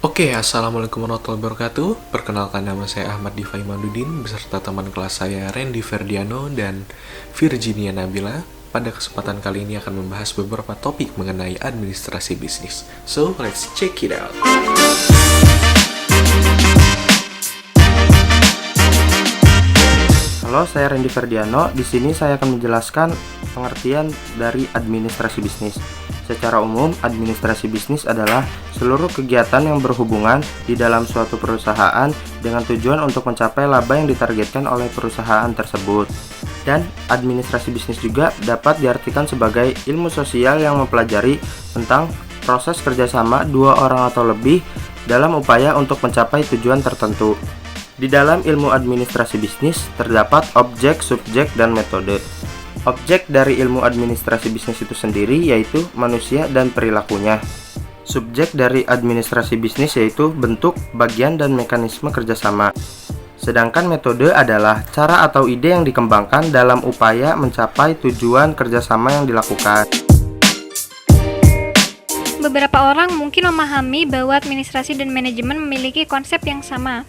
Oke, Assalamualaikum warahmatullahi wabarakatuh. Perkenalkan, nama saya Ahmad Diva Imaduddin beserta teman kelas saya Randy Ferdiano dan Virginia Nabila. Pada kesempatan kali ini akan membahas beberapa topik mengenai administrasi bisnis. So, let's check it out. Halo, saya Randy Ferdiano. Di sini saya akan menjelaskan pengertian dari administrasi bisnis. Secara umum, administrasi bisnis adalah seluruh kegiatan yang berhubungan di dalam suatu perusahaan dengan tujuan untuk mencapai laba yang ditargetkan oleh perusahaan tersebut. Dan administrasi bisnis juga dapat diartikan sebagai ilmu sosial yang mempelajari tentang proses kerjasama dua orang atau lebih dalam upaya untuk mencapai tujuan tertentu. Di dalam ilmu administrasi bisnis terdapat objek, subjek, dan metode. Objek dari ilmu administrasi bisnis itu sendiri yaitu manusia dan perilakunya. Subjek dari administrasi bisnis yaitu bentuk, bagian, dan mekanisme kerjasama. Sedangkan metode adalah cara atau ide yang dikembangkan dalam upaya mencapai tujuan kerjasama yang dilakukan. Beberapa orang mungkin memahami bahwa administrasi dan manajemen memiliki konsep yang sama.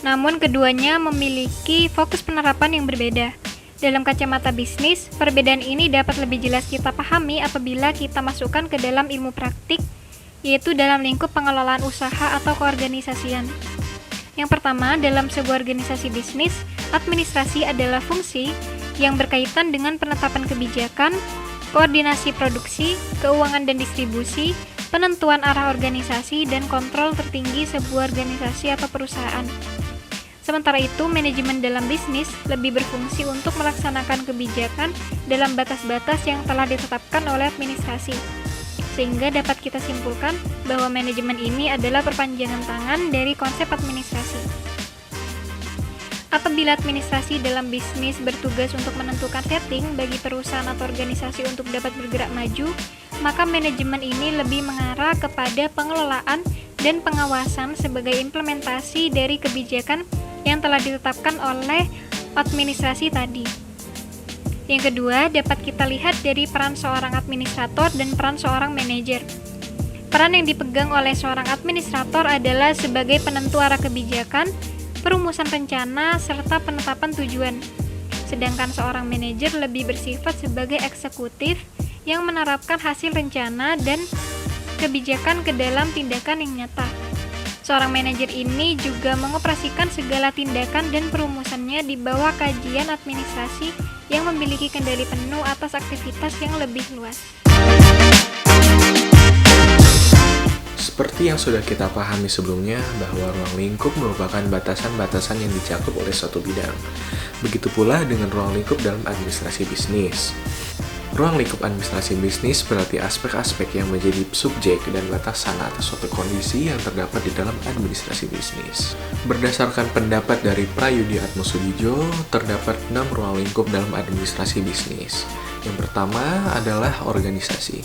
Namun keduanya memiliki fokus penerapan yang berbeda. Dalam kacamata bisnis, perbedaan ini dapat lebih jelas kita pahami apabila kita masukkan ke dalam ilmu praktik, yaitu dalam lingkup pengelolaan usaha atau keorganisasian. Yang pertama, dalam sebuah organisasi bisnis, administrasi adalah fungsi yang berkaitan dengan penetapan kebijakan, koordinasi produksi, keuangan dan distribusi, penentuan arah organisasi, dan kontrol tertinggi sebuah organisasi atau perusahaan. Sementara itu, manajemen dalam bisnis lebih berfungsi untuk melaksanakan kebijakan dalam batas-batas yang telah ditetapkan oleh administrasi. Sehingga dapat kita simpulkan bahwa manajemen ini adalah perpanjangan tangan dari konsep administrasi. Apabila administrasi dalam bisnis bertugas untuk menentukan setting bagi perusahaan atau organisasi untuk dapat bergerak maju, maka manajemen ini lebih mengarah kepada pengelolaan dan pengawasan sebagai implementasi dari kebijakan yang telah ditetapkan oleh administrasi tadi. Yang kedua, dapat kita lihat dari peran seorang administrator dan peran seorang manajer. Peran yang dipegang oleh seorang administrator adalah sebagai penentu arah kebijakan, perumusan rencana, serta penetapan tujuan. Sedangkan seorang manajer lebih bersifat sebagai eksekutif yang menerapkan hasil rencana dan kebijakan ke dalam tindakan yang nyata. Seorang manajer ini juga mengoperasikan segala tindakan dan perumusannya di bawah kajian administrasi yang memiliki kendali penuh atas aktivitas yang lebih luas. Seperti yang sudah kita pahami sebelumnya, bahwa ruang lingkup merupakan batasan-batasan yang dicakup oleh suatu bidang. Begitu pula dengan ruang lingkup dalam administrasi bisnis. Ruang lingkup administrasi bisnis berarti aspek-aspek yang menjadi subjek dan batasan atas suatu kondisi yang terdapat di dalam administrasi bisnis. Berdasarkan pendapat dari Prayudi Atmosudijo, terdapat 6 ruang lingkup dalam administrasi bisnis. Yang pertama adalah organisasi.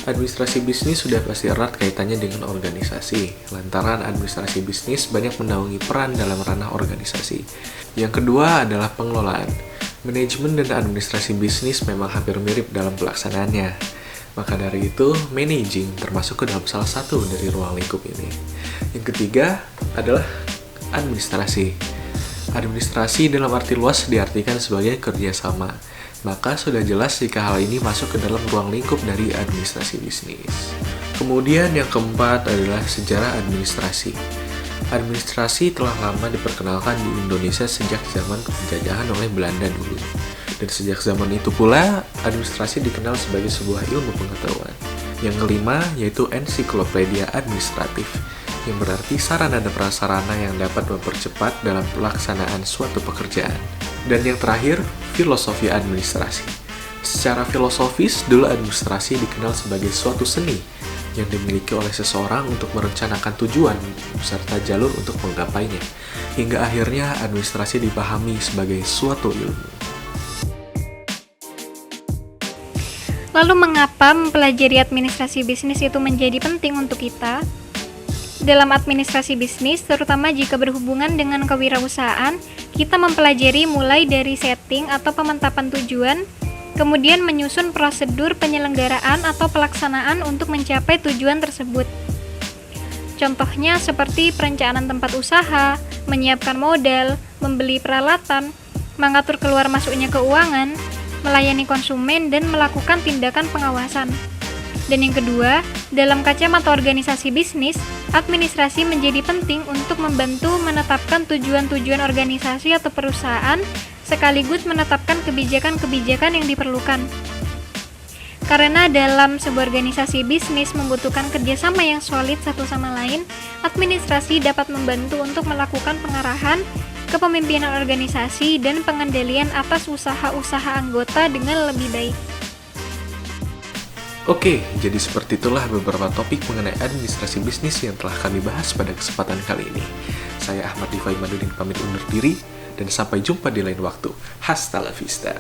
Administrasi bisnis sudah pasti erat kaitannya dengan organisasi, lantaran administrasi bisnis banyak menaungi peran dalam ranah organisasi. Yang kedua adalah pengelolaan. Manajemen dan administrasi bisnis memang hampir mirip dalam pelaksanaannya. Maka dari itu, managing termasuk ke dalam salah satu dari ruang lingkup ini. Yang ketiga adalah administrasi. Administrasi dalam arti luas diartikan sebagai kerjasama. Maka sudah jelas jika hal ini masuk ke dalam ruang lingkup dari administrasi bisnis. Kemudian yang keempat adalah sejarah administrasi. Administrasi telah lama diperkenalkan di Indonesia sejak zaman penjajahan oleh Belanda dulu. Dan sejak zaman itu pula, administrasi dikenal sebagai sebuah ilmu pengetahuan. Yang kelima yaitu ensiklopedia administratif, yang berarti sarana dan prasarana yang dapat mempercepat dalam pelaksanaan suatu pekerjaan. Dan yang terakhir, filosofi administrasi. Secara filosofis, dulu administrasi dikenal sebagai suatu seni yang dimiliki oleh seseorang untuk merencanakan tujuan serta jalur untuk menggapainya, hingga akhirnya administrasi dipahami sebagai suatu ilmu. Lalu mengapa mempelajari administrasi bisnis itu menjadi penting untuk kita? Dalam administrasi bisnis, terutama jika berhubungan dengan kewirausahaan, kita mempelajari mulai dari setting atau pemantapan tujuan, kemudian menyusun prosedur penyelenggaraan atau pelaksanaan untuk mencapai tujuan tersebut. Contohnya seperti perencanaan tempat usaha, menyiapkan modal, membeli peralatan, mengatur keluar masuknya keuangan, melayani konsumen, dan melakukan tindakan pengawasan. Dan yang kedua, dalam kacamata organisasi bisnis, administrasi menjadi penting untuk membantu menetapkan tujuan-tujuan organisasi atau perusahaan, sekaligus menetapkan kebijakan-kebijakan yang diperlukan. Karena dalam sebuah organisasi bisnis membutuhkan kerjasama yang solid satu sama lain, administrasi dapat membantu untuk melakukan pengarahan, kepemimpinan organisasi, dan pengendalian atas usaha-usaha anggota dengan lebih baik. Oke, jadi seperti itulah beberapa topik mengenai administrasi bisnis yang telah kami bahas pada kesempatan kali ini. Saya Ahmad Difai Madudin pamit undur diri, dan sampai jumpa di lain waktu. Hasta la vista.